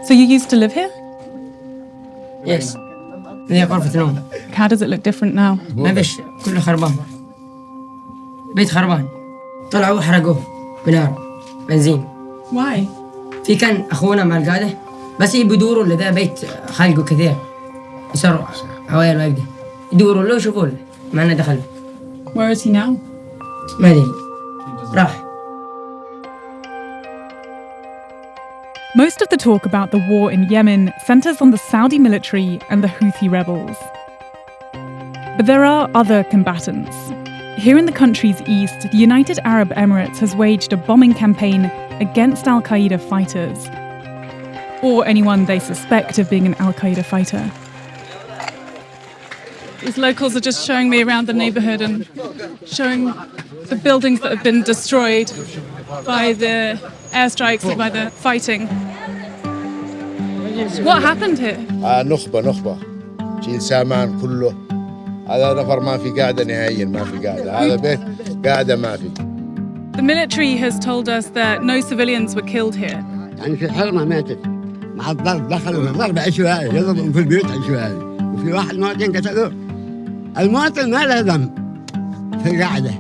So you used to live here? Yes. هي غرفة نوم. How does it look different now? ما فيش، كله خربان. بيت خربان. طلعوا وحرقوه بنار بنزين. Why? في كان أخونا مع القادة بس يدوروا لذا بيت خالقه كثير. يصيروا عوائل واجدة. يدوروا له يشوفوا له ما لنا دخل. Where is he now? ما أدري. راح. Most of the talk about the war in Yemen centers on the Saudi military and the Houthi rebels. But there are other combatants. Here in the country's east, the United Arab Emirates has waged a bombing campaign against al-Qaeda fighters, or anyone they suspect of being an al-Qaeda fighter. These locals are just showing me around the neighborhood and showing the buildings that have been destroyed by the airstrikes and by the fighting. What happened here? نخبة شيل سامان كله. هذا نفر ما في قاعدة نهائيا ما في قاعدة. هذا بيت قاعدة ما في. The military has told us that no civilians were killed here. يعني في حرمة ماتت مع الضرب دخلوا ضرب عشوائي يضربوا في البيوت عشوائي وفي واحد مواطن قتلوه. المواطن ما له ذنب في القاعدة.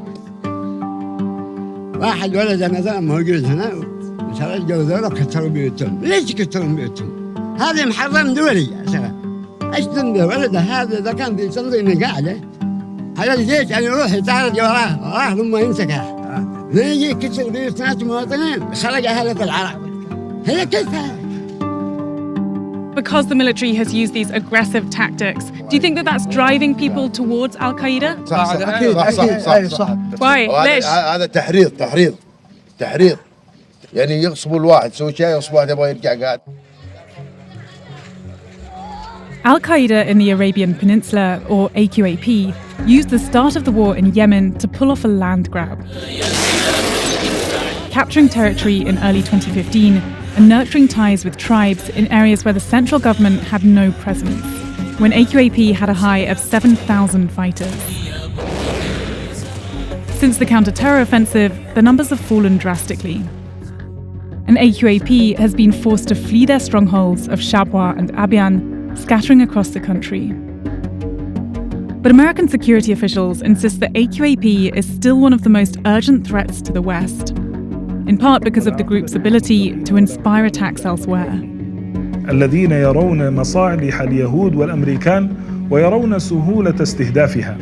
واحد ولد مثلا موجود هنا وترجوا ذولا كسروا بيوتهم. ليش يكسرون بيوتهم؟ هذا محرم دولي يا شباب. ايش ذنب ولده هذا اذا كان في تنظيم القاعدة على الجيش ان يروح يتعرض وراه ثم يمسكه. يجي يكسر بيوت ناس مواطنين خرج اهله العراق. هي كيف؟ Because the military has used these aggressive tactics, do you think that that's driving people towards al-Qaeda? صح. Why? ليش? هذا تحريض. يعني يغصبوا الواحد يسوي شيء يغصبوا واحد يبغى يرجع قاعد. Al-Qaeda in the Arabian Peninsula, or AQAP, used the start of the war in Yemen to pull off a land grab, capturing territory in early 2015 and nurturing ties with tribes in areas where the central government had no presence, when AQAP had a high of 7,000 fighters. Since the counter-terror offensive, the numbers have fallen drastically. And AQAP has been forced to flee their strongholds of Shabwa and Abyan, scattering across the country. But American security officials insist that AQAP is still one of the most urgent threats to the West, in part because of the group's ability to inspire attacks elsewhere. الذين يرون مصالح اليهود والأمريكان ويرون سهولة استهدافها،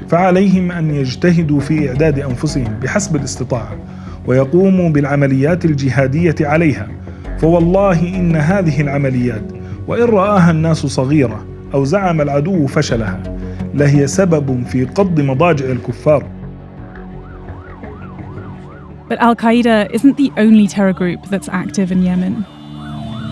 فعليهم أن يجتهدوا في إعداد أنفسهم بحسب الاستطاعة ويقوموا بالعمليات الجهادية عليها، فوالله إن هذه العمليات وإن رآها الناس صغيرة أو زعم العدو فشلها لهي سبب في قض مضاجع الكفار. But al-Qaeda isn't the only terror group that's active in Yemen.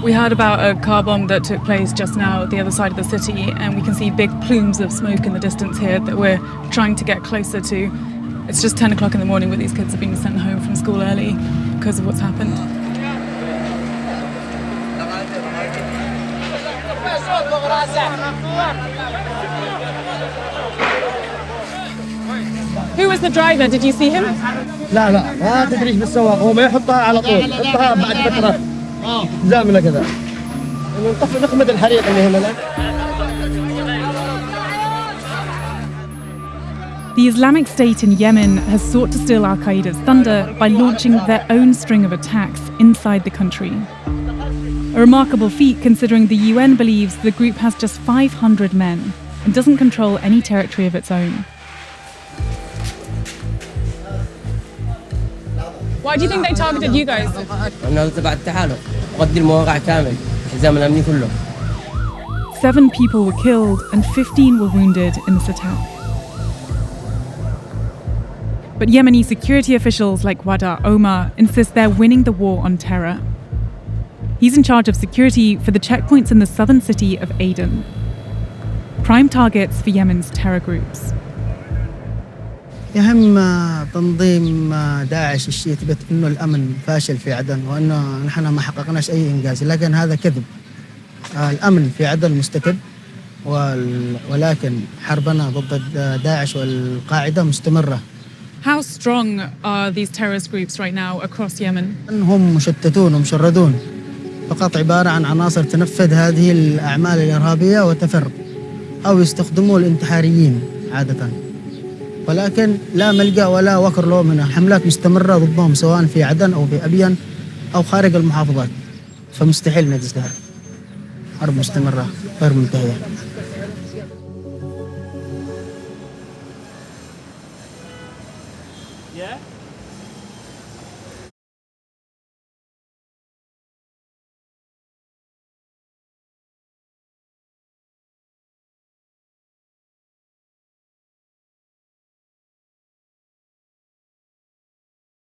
We heard about a car bomb that took place just now at the other side of the city, and we can see big plumes of smoke in the distance here that we're trying to get closer to. It's just 10 o'clock in the morning where these kids are being sent home from school early because of what's happened. Who was the driver? Did you see him? لا ما تدري ايش بالسواق هو ما يحطها على طول يحطها بعد فترة زامنة كذا نطفي نخمد الحريق اللي هنا. The Islamic State in Yemen has sought to steal al-Qaeda's thunder by launching their own string of attacks inside the country. A remarkable feat considering the UN believes the group has just 500 men and doesn't control any territory of its own. Why do you think they targeted you guys? أنا تبع التحالف قد المواقع كامل حزام الأمني كله. 7 people were killed and 15 were wounded in this attack. But Yemeni security officials like Wada Omar insist they're winning the war on terror. He's in charge of security for the checkpoints in the southern city of Aden, prime targets for Yemen's terror groups. يهم تنظيم داعش الشيعي يثبت انه الامن فاشل في عدن وانه نحن ما حققناش اي انجاز، لكن هذا كذب. الامن في عدن مستتب ولكن حربنا ضد داعش والقاعدة مستمرة. How strong are these terrorist groups right now across Yemen? هم مشتتون ومشردون، فقط عبارة عن عناصر تنفذ هذه الأعمال الإرهابية وتفر، أو يستخدموا الانتحاريين عادة، ولكن لا ملجأ ولا وكر له منها. حملات مستمرة ضدهم سواء في عدن أو في أبين أو خارج المحافظات، فمستحيل أن تستمر. حرب مستمرة غير منتهية.